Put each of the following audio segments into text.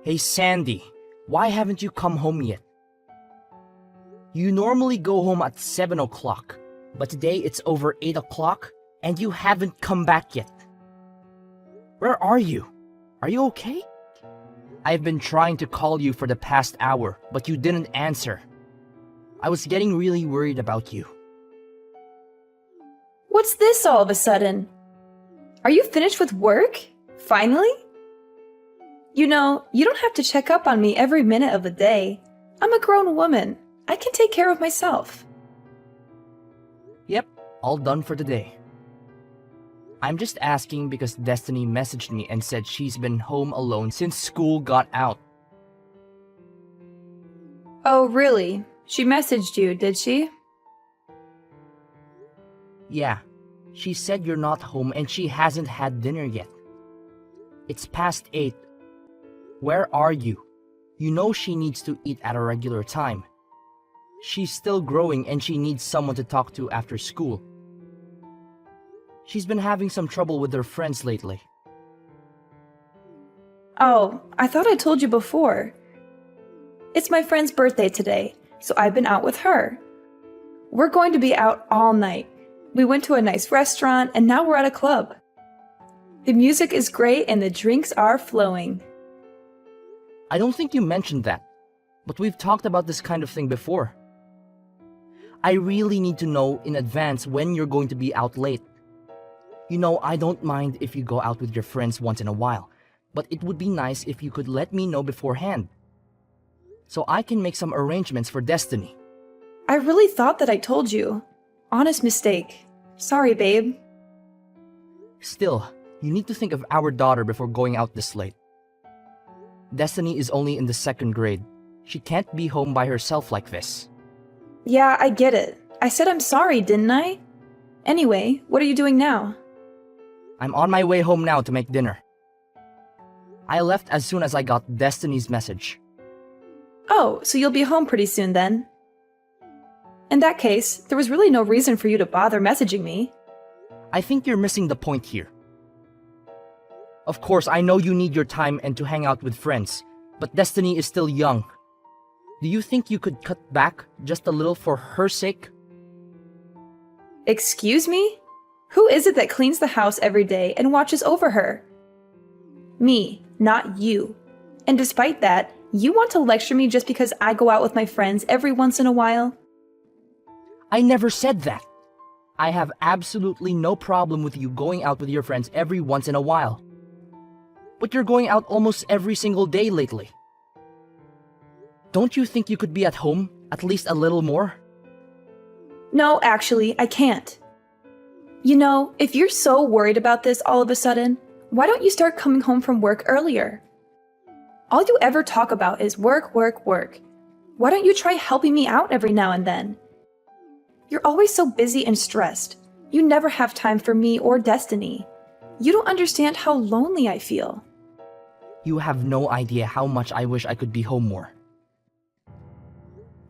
Hey Sandy, why haven't you come home yet? You normally go home at 7 o'clock, but today it's over 8 o'clock and you haven't come back yet. Where are you? Are you okay? I've been trying to call you for the past hour, but you didn't answer. I was getting really worried about you. What's this all of a sudden? Are you finished with work? Finally? You know, you don't have to check up on me every minute of the day. I'm a grown woman. I can take care of myself. Yep, all done for today. I'm just asking because Destiny messaged me and said she's been home alone since school got out. Oh, really? She messaged you, did she? Yeah, she said you're not home and she hasn't had dinner yet. It's past 8. Where are you? You know she needs to eat at a regular time. She's still growing and she needs someone to talk to after school. She's been having some trouble with her friends lately. Oh, I thought I told you before. It's my friend's birthday today, so I've been out with her. We're going to be out all night. We went to a nice restaurant and now we're at a club. The music is great and the drinks are flowing. I don't think you mentioned that, but we've talked about this kind of thing before. I really need to know in advance when you're going to be out late. You know, I don't mind if you go out with your friends once in a while, but it would be nice if you could let me know beforehand, so I can make some arrangements for Destiny. I really thought that I told you. Honest mistake. Sorry, babe. Still, you need to think of our daughter before going out this late. Destiny is only in the 2nd grade. She can't be home by herself like this. Yeah, I get it. I said I'm sorry, didn't I? Anyway, what are you doing now? I'm on my way home now to make dinner. I left as soon as I got Destiny's message. Oh, so you'll be home pretty soon then. In that case, there was really no reason for you to bother messaging me. I think you're missing the point here. Of course, I know you need your time and to hang out with friends, but Destiny is still young. Do you think you could cut back just a little for her sake? Excuse me? Who is it that cleans the house every day and watches over her? Me, not you. And despite that, you want to lecture me just because I go out with my friends every once in a while? I never said that. I have absolutely no problem with you going out with your friends every once in a while. But you're going out almost every single day lately. Don't you think you could be at home at least a little more? No, actually, I can't. You know, if you're so worried about this all of a sudden, why don't you start coming home from work earlier? All you ever talk about is work, work, work. Why don't you try helping me out every now and then? You're always so busy and stressed. You never have time for me or Destiny. You don't understand how lonely I feel. You have no idea how much I wish I could be home more.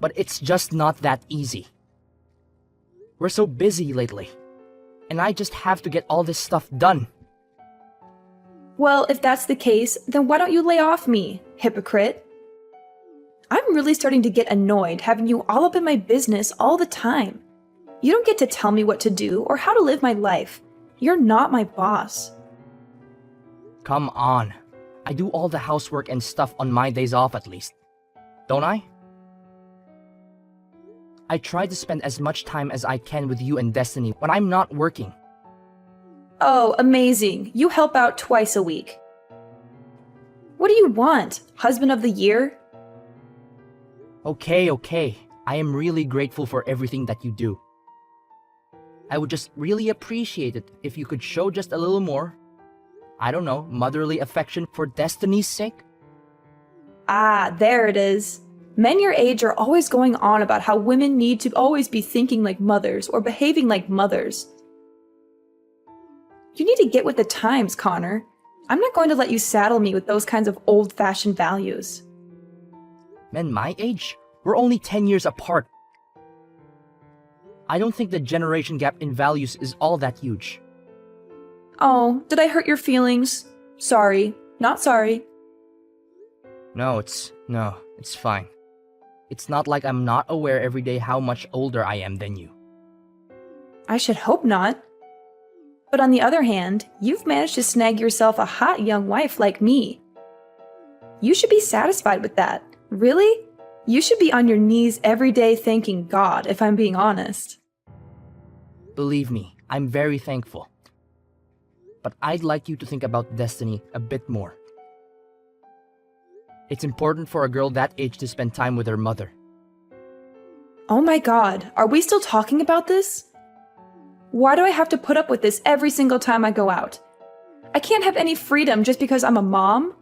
But it's just not that easy. We're so busy lately, and I just have to get all this stuff done. Well, if that's the case, then why don't you lay off me, hypocrite? I'm really starting to get annoyed having you all up in my business all the time. You don't get to tell me what to do or how to live my life. You're not my boss. Come on. I do all the housework and stuff on my days off at least. Don't I? I try to spend as much time as I can with you and Destiny when I'm not working. Oh, amazing. You help out twice a week. What do you want? Husband of the year? Okay. I am really grateful for everything that you do. I would just really appreciate it if you could show just a little more, I don't know, motherly affection for Destiny's sake. Ah, there it is. Men your age are always going on about how women need to always be thinking like mothers or behaving like mothers. You need to get with the times, Connor. I'm not going to let you saddle me with those kinds of old-fashioned values. Men my age? We're only 10 years apart. I don't think the generation gap in values is all that huge. Oh, did I hurt your feelings? Sorry, not sorry. No, it's fine. It's not like I'm not aware every day how much older I am than you. I should hope not. But on the other hand, you've managed to snag yourself a hot young wife like me. You should be satisfied with that. Really? You should be on your knees every day thanking God, if I'm being honest. Believe me, I'm very thankful. But I'd like you to think about Destiny a bit more. It's important for a girl that age to spend time with her mother. Oh my God, are we still talking about this? Why do I have to put up with this every single time I go out? I can't have any freedom just because I'm a mom?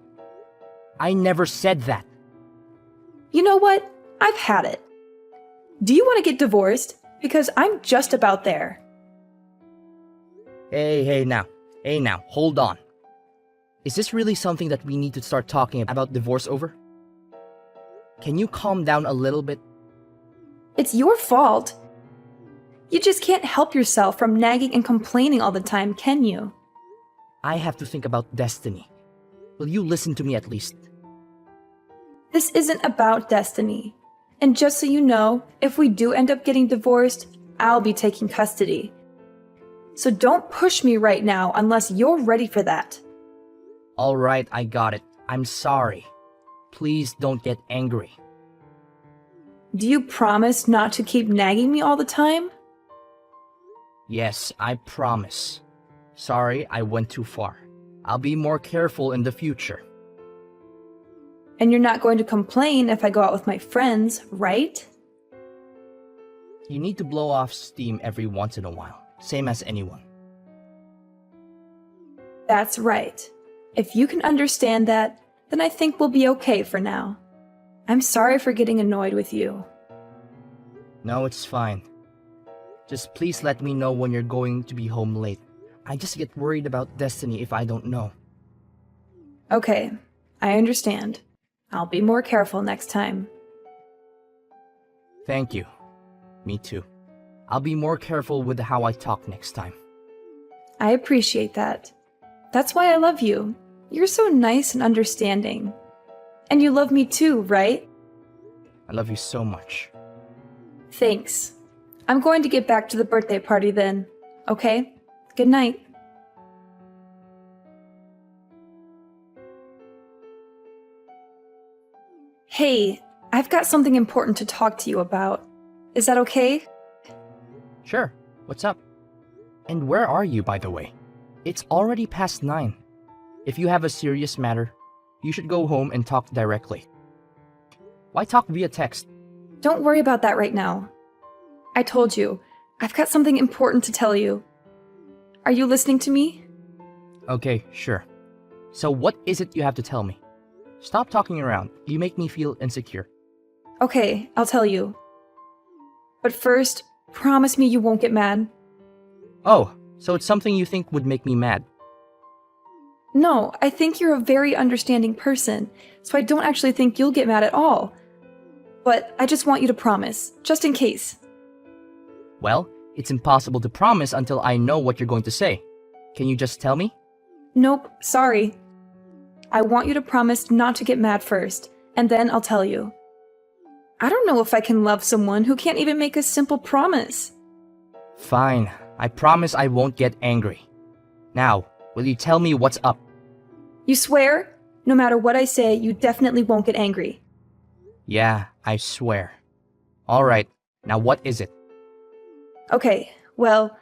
I never said that. You know what? I've had it. Do you want to get divorced? Because I'm just about there. Hey now, hold on. Is this really something that we need to start talking about divorce over? Can you calm down a little bit? It's your fault. You just can't help yourself from nagging and complaining all the time, can you? I have to think about Destiny. Will you listen to me at least? This isn't about Destiny. And just so you know, if we do end up getting divorced, I'll be taking custody. So don't push me right now unless you're ready for that. Alright, I got it. I'm sorry. Please don't get angry. Do you promise not to keep nagging me all the time? Yes, I promise. Sorry, I went too far. I'll be more careful in the future. And you're not going to complain if I go out with my friends, right? You need to blow off steam every once in a while, same as anyone. That's right. If you can understand that, then I think we'll be okay for now. I'm sorry for getting annoyed with you. No, it's fine. Just please let me know when you're going to be home late. I just get worried about Destiny if I don't know. Okay, I understand. I'll be more careful next time. Thank you. Me too. I'll be more careful with how I talk next time. I appreciate that. That's why I love you. You're so nice and understanding. And you love me too, right? I love you so much. Thanks. I'm going to get back to the birthday party then. Okay? Good night. Hey, I've got something important to talk to you about. Is that okay? Sure. What's up? And where are you, by the way? It's already past 9. If you have a serious matter, you should go home and talk directly. Why talk via text? Don't worry about that right now. I told you, I've got something important to tell you. Are you listening to me? Okay, sure. So what is it you have to tell me? Stop talking around. You make me feel insecure. Okay, I'll tell you. But first, promise me you won't get mad. Oh, so it's something you think would make me mad. No, I think you're a very understanding person, so I don't actually think you'll get mad at all. But I just want you to promise, just in case. Well, it's impossible to promise until I know what you're going to say. Can you just tell me? Nope, sorry. I want you to promise not to get mad first, and then I'll tell you. I don't know if I can love someone who can't even make a simple promise. Fine. I promise I won't get angry. Now, will you tell me what's up? You swear? No matter what I say, you definitely won't get angry. Yeah, I swear. Alright, now what is it? Okay, well,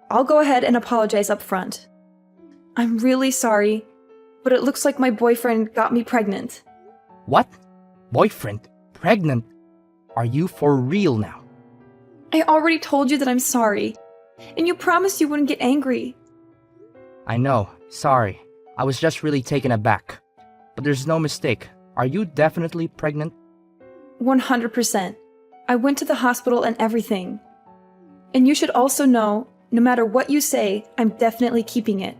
I'll go ahead and apologize up front. I'm really sorry, but it looks like my boyfriend got me pregnant. What? Boyfriend? Pregnant? Are you for real now? I already told you that I'm sorry, and you promised you wouldn't get angry. I know, sorry. I was just really taken aback. But there's no mistake. Are you definitely pregnant? 100%. I went to the hospital and everything. And you should also know, no matter what you say, I'm definitely keeping it.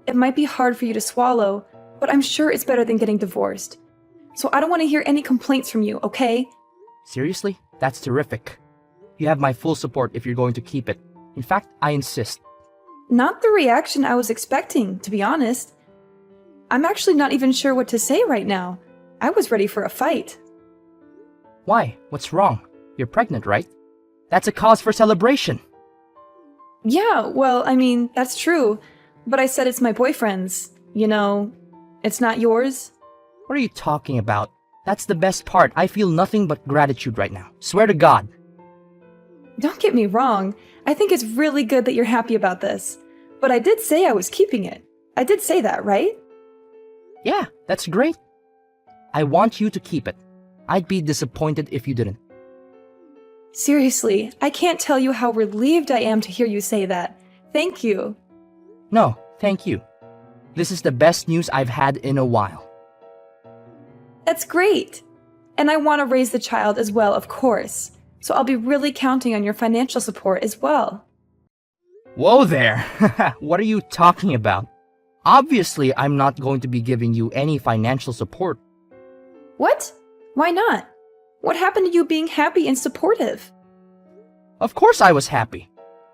It might be hard for you to swallow, but I'm sure it's better than getting divorced. So I don't want to hear any complaints from you, okay? Seriously? That's terrific. You have my full support if you're going to keep it. In fact, I insist. Not the reaction I was expecting, to be honest. I'm actually not even sure what to say right now. I was ready for a fight. Why? What's wrong? You're pregnant, right? That's a cause for celebration. Yeah, well, I mean, that's true. But I said it's my boyfriend's. You know, it's not yours. What are you talking about? That's the best part. I feel nothing but gratitude right now. Swear to God. Don't get me wrong. I think it's really good that you're happy about this. But I did say I was keeping it. I did say that, right? Yeah, that's great. I want you to keep it. I'd be disappointed if you didn't. Seriously, I can't tell you how relieved I am to hear you say that. Thank you. No, thank you. This is the best news I've had in a while. That's great. And I want to raise the child as well, of course. So I'll be really counting on your financial support as well. Whoa there! What are you talking about? Obviously, I'm not going to be giving you any financial support. What? Why not? What happened to you being happy and supportive? Of course I was happy.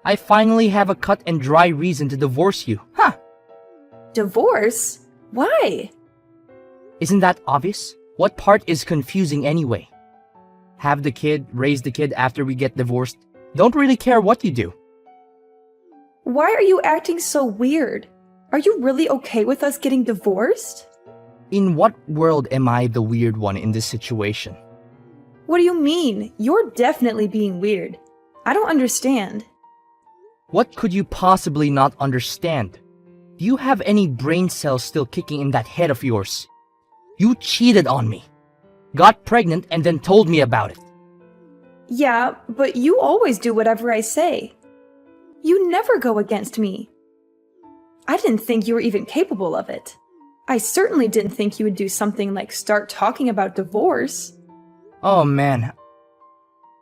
I finally have a cut and dry reason to divorce you. Huh! Divorce? Why? Isn't that obvious? What part is confusing anyway? Have the kid, raise the kid after we get divorced. Don't really care what you do. Why are you acting so weird? Are you really okay with us getting divorced? In what world am I the weird one in this situation? What do you mean? You're definitely being weird. I don't understand. What could you possibly not understand? Do you have any brain cells still kicking in that head of yours? You cheated on me, got pregnant, and then told me about it. Yeah, but you always do whatever I say. You never go against me. I didn't think you were even capable of it. I certainly didn't think you would do something like start talking about divorce. Oh man,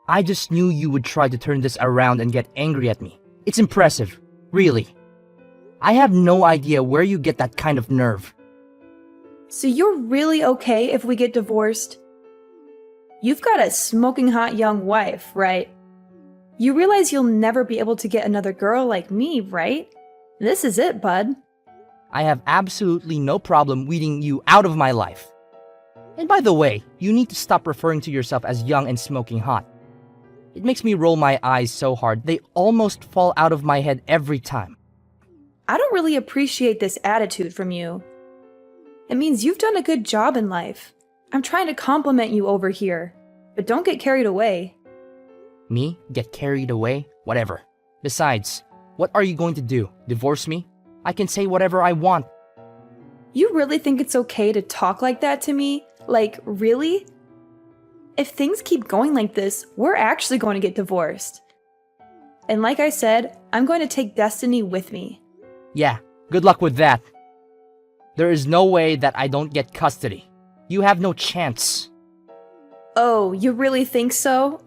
I just knew you would try to turn this around and get angry at me. It's impressive, really. I have no idea where you get that kind of nerve. So you're really okay if we get divorced? You've got a smoking hot young wife, right? You realize you'll never be able to get another girl like me, right? This is it, bud. I have absolutely no problem weeding you out of my life. And by the way, you need to stop referring to yourself as young and smoking hot. It makes me roll my eyes so hard, they almost fall out of my head every time. I don't really appreciate this attitude from you. It means you've done a good job in life. I'm trying to compliment you over here, but don't get carried away. Me? Get carried away? Whatever. Besides, what are you going to do? Divorce me? I can say whatever I want. You really think it's okay to talk like that to me? Like, really? If things keep going like this, we're actually going to get divorced. And like I said, I'm going to take Destiny with me. Yeah, good luck with that. There is no way that I don't get custody. You have no chance. Oh, you really think so?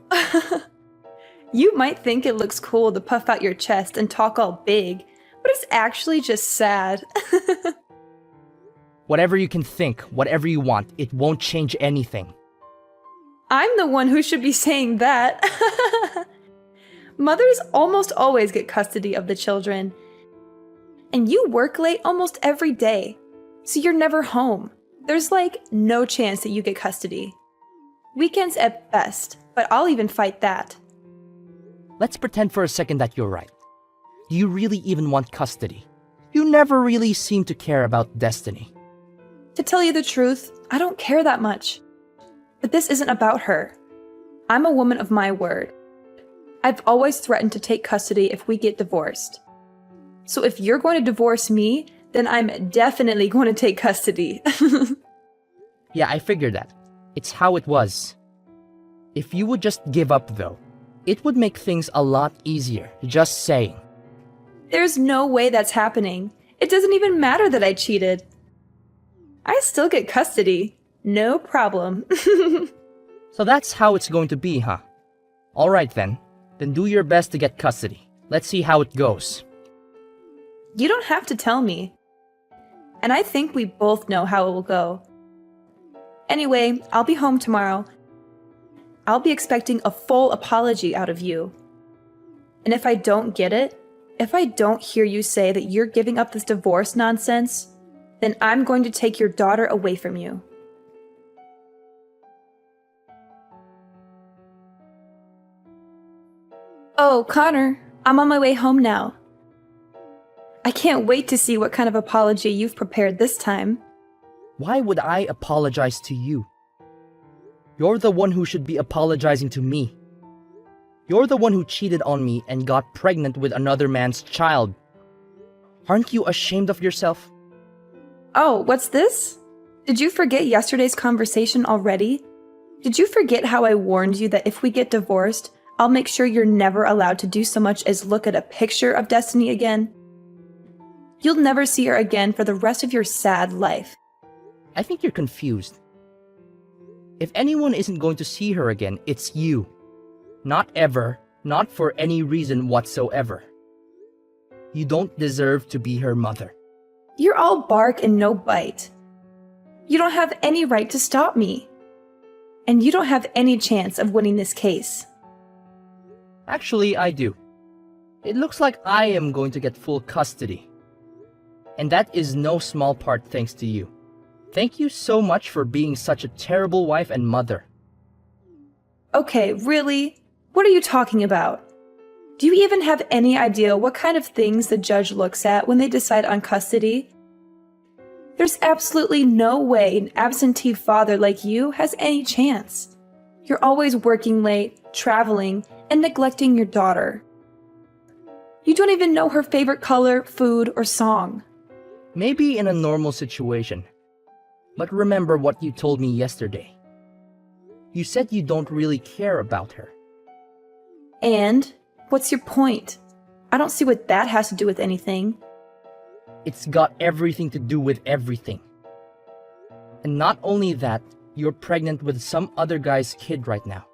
You might think it looks cool to puff out your chest and talk all big, but it's actually just sad. Whatever you can think, whatever you want, it won't change anything. I'm the one who should be saying that. Mothers almost always get custody of the children. And you work late almost every day, so you're never home. There's like no chance that you get custody. Weekends at best, but I'll even fight that. Let's pretend for a second that you're right. Do you really even want custody? You never really seem to care about Destiny. To tell you the truth, I don't care that much. But this isn't about her. I'm a woman of my word. I've always threatened to take custody if we get divorced. So if you're going to divorce me, then I'm definitely going to take custody. Yeah, I figured that. It's how it was. If you would just give up though, it would make things a lot easier, just saying. There's no way that's happening. It doesn't even matter that I cheated. I still get custody. No problem. So that's how it's going to be, huh? Alright then. Then do your best to get custody. Let's see how it goes. You don't have to tell me. And I think we both know how it will go. Anyway, I'll be home tomorrow. I'll be expecting a full apology out of you. And if I don't get it, if I don't hear you say that you're giving up this divorce nonsense, then I'm going to take your daughter away from you. Oh, Connor, I'm on my way home now. I can't wait to see what kind of apology you've prepared this time. Why would I apologize to you? You're the one who should be apologizing to me. You're the one who cheated on me and got pregnant with another man's child. Aren't you ashamed of yourself? Oh, what's this? Did you forget yesterday's conversation already? Did you forget how I warned you that if we get divorced, I'll make sure you're never allowed to do so much as look at a picture of Destiny again? You'll never see her again for the rest of your sad life. I think you're confused. If anyone isn't going to see her again, it's you. Not ever, not for any reason whatsoever. You don't deserve to be her mother. You're all bark and no bite. You don't have any right to stop me. And you don't have any chance of winning this case. Actually, I do. It looks like I am going to get full custody. And that is no small part thanks to you. Thank you so much for being such a terrible wife and mother. Okay, really? What are you talking about? Do you even have any idea what kind of things the judge looks at when they decide on custody? There's absolutely no way an absentee father like you has any chance. You're always working late, traveling, and neglecting your daughter. You don't even know her favorite color, food, or song. Maybe in a normal situation. But remember what you told me yesterday. You said you don't really care about her. And? What's your point? I don't see what that has to do with anything. It's got everything to do with everything. And not only that, you're pregnant with some other guy's kid right now.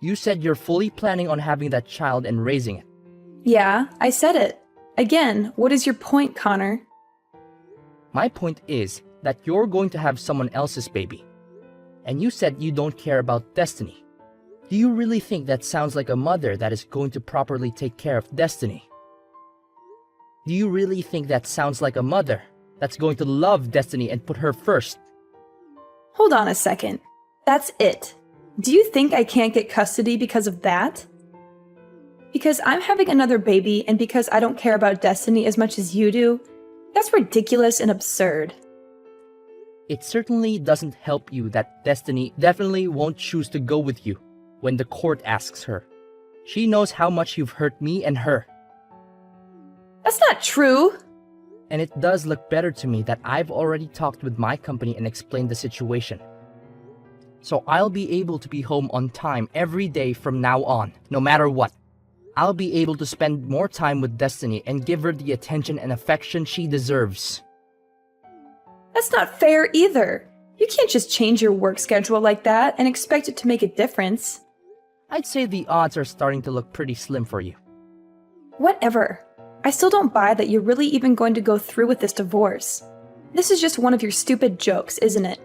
You said you're fully planning on having that child and raising it. Yeah, I said it. Again, what is your point, Connor? My point is that you're going to have someone else's baby. And you said you don't care about Destiny. Do you really think that sounds like a mother that is going to properly take care of Destiny? Do you really think that sounds like a mother that's going to love Destiny and put her first? Hold on a second. That's it. Do you think I can't get custody because of that? Because I'm having another baby and because I don't care about Destiny as much as you do? That's ridiculous and absurd. It certainly doesn't help you that Destiny definitely won't choose to go with you when the court asks her. She knows how much you've hurt me and her. That's not true! And it does look better to me that I've already talked with my company and explained the situation. So I'll be able to be home on time every day from now on, no matter what. I'll be able to spend more time with Destiny and give her the attention and affection she deserves. That's not fair either. You can't just change your work schedule like that and expect it to make a difference. I'd say the odds are starting to look pretty slim for you. Whatever. I still don't buy that you're really even going to go through with this divorce. This is just one of your stupid jokes, isn't it?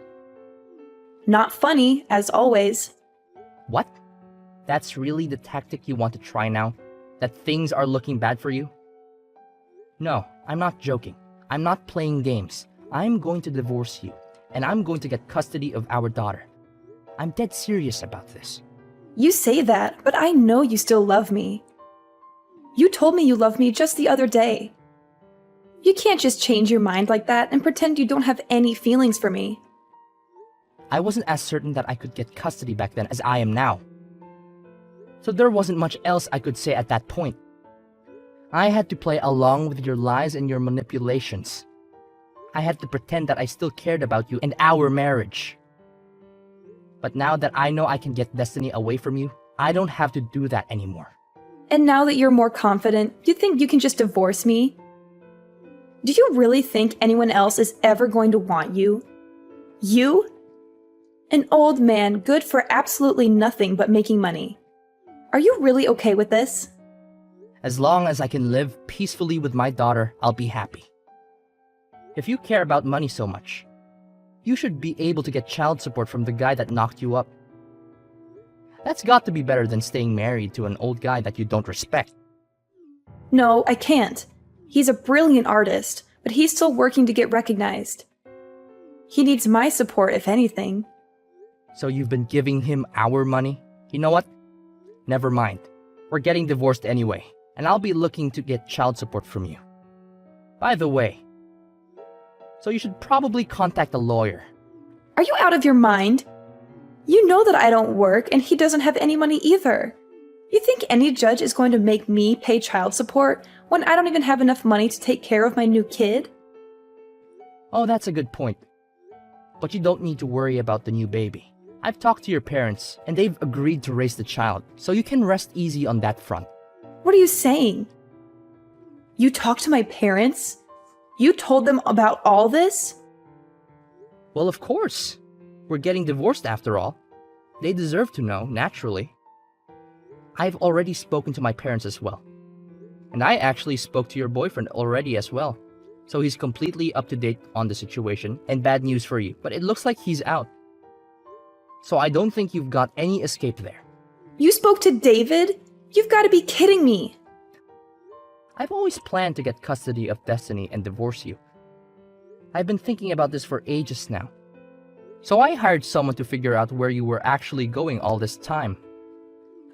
Not funny, as always. What? That's really the tactic you want to try now? That things are looking bad for you? No, I'm not joking. I'm not playing games. I'm going to divorce you, and I'm going to get custody of our daughter. I'm dead serious about this. You say that, but I know you still love me. You told me you loved me just the other day. You can't just change your mind like that and pretend you don't have any feelings for me. I wasn't as certain that I could get custody back then as I am now. So there wasn't much else I could say at that point. I had to play along with your lies and your manipulations. I had to pretend that I still cared about you and our marriage. But now that I know I can get Destiny away from you, I don't have to do that anymore. And now that you're more confident, you think you can just divorce me? Do you really think anyone else is ever going to want you? You? An old man good for absolutely nothing but making money. Are you really okay with this? As long as I can live peacefully with my daughter, I'll be happy. If you care about money so much, you should be able to get child support from the guy that knocked you up. That's got to be better than staying married to an old guy that you don't respect. No, I can't. He's a brilliant artist, but he's still working to get recognized. He needs my support, if anything. So you've been giving him our money? You know what? Never mind. We're getting divorced anyway, and I'll be looking to get child support from you. By the way, so you should probably contact a lawyer. Are you out of your mind? You know that I don't work and he doesn't have any money either. You think any judge is going to make me pay child support when I don't even have enough money to take care of my new kid? Oh, that's a good point. But you don't need to worry about the new baby. I've talked to your parents, and they've agreed to raise the child, so you can rest easy on that front. What are you saying? You talked to my parents? You told them about all this? Well, of course. We're getting divorced after all. They deserve to know, naturally. I've already spoken to my parents as well. And I actually spoke to your boyfriend already as well. So he's completely up to date on the situation, and bad news for you, but it looks like he's out. So I don't think you've got any escape there. You spoke to David? You've got to be kidding me. I've always planned to get custody of Destiny and divorce you. I've been thinking about this for ages now. So I hired someone to figure out where you were actually going all this time.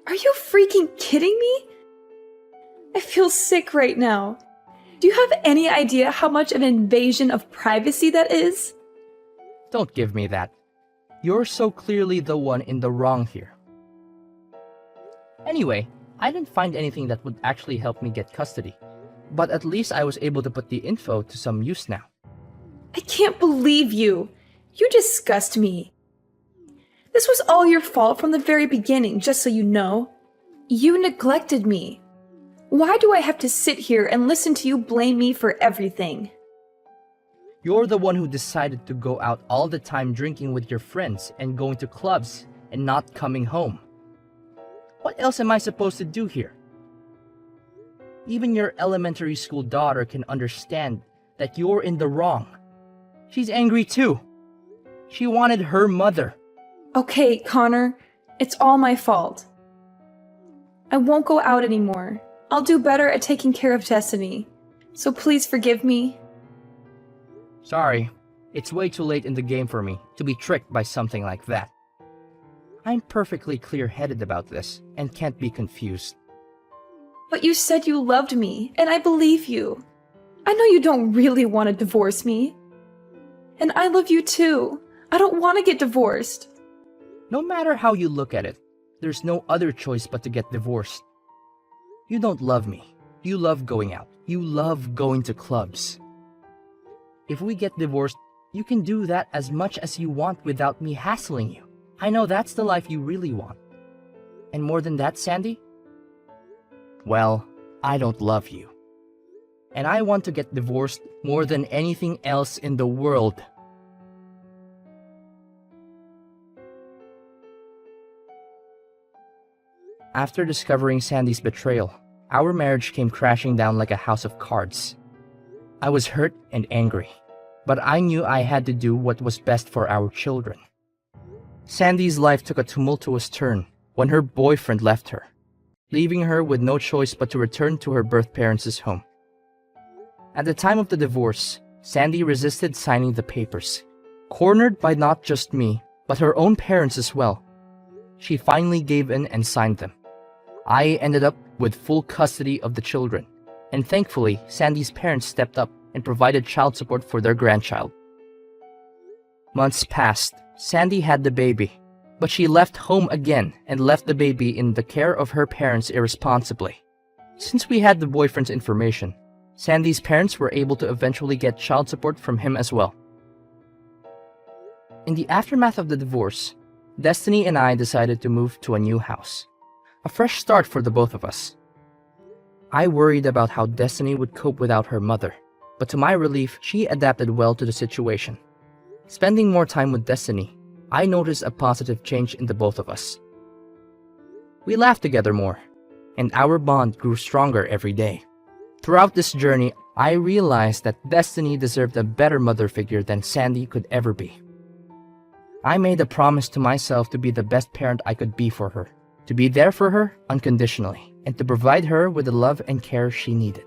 Are you freaking kidding me? I feel sick right now. Do you have any idea how much of an invasion of privacy that is? Don't give me that. You're so clearly the one in the wrong here. Anyway, I didn't find anything that would actually help me get custody, but at least I was able to put the info to some use now. I can't believe you. You disgust me. This was all your fault from the very beginning, just so you know. You neglected me. Why do I have to sit here and listen to you blame me for everything? You're the one who decided to go out all the time drinking with your friends and going to clubs and not coming home. What else am I supposed to do here? Even your elementary school daughter can understand that you're in the wrong. She's angry too. She wanted her mother. Okay, Connor, it's all my fault. I won't go out anymore. I'll do better at taking care of Destiny. So please forgive me. Sorry, it's way too late in the game for me to be tricked by something like that. I'm perfectly clear-headed about this and can't be confused. But you said you loved me, and I believe you. I know you don't really want to divorce me. And I love you too. I don't want to get divorced. No matter how you look at it, there's no other choice but to get divorced. You don't love me. You love going out. You love going to clubs. If we get divorced, you can do that as much as you want without me hassling you. I know that's the life you really want. And more than that, Sandy? Well, I don't love you. And I want to get divorced more than anything else in the world. After discovering Sandy's betrayal, our marriage came crashing down like a house of cards. I was hurt and angry, but I knew I had to do what was best for our children. Sandy's life took a tumultuous turn when her boyfriend left her, leaving her with no choice but to return to her birth parents' home. At the time of the divorce, Sandy resisted signing the papers, cornered by not just me, but her own parents as well. She finally gave in and signed them. I ended up with full custody of the children, and thankfully, Sandy's parents stepped up and provided child support for their grandchild. Months passed. Sandy had the baby, but she left home again and left the baby in the care of her parents irresponsibly. Since we had the boyfriend's information, Sandy's parents were able to eventually get child support from him as well. In the aftermath of the divorce, Destiny and I decided to move to a new house. A fresh start for the both of us. I worried about how Destiny would cope without her mother, but to my relief, she adapted well to the situation. Spending more time with Destiny, I noticed a positive change in the both of us. We laughed together more, and our bond grew stronger every day. Throughout this journey, I realized that Destiny deserved a better mother figure than Sandy could ever be. I made a promise to myself to be the best parent I could be for her, to be there for her unconditionally, and to provide her with the love and care she needed.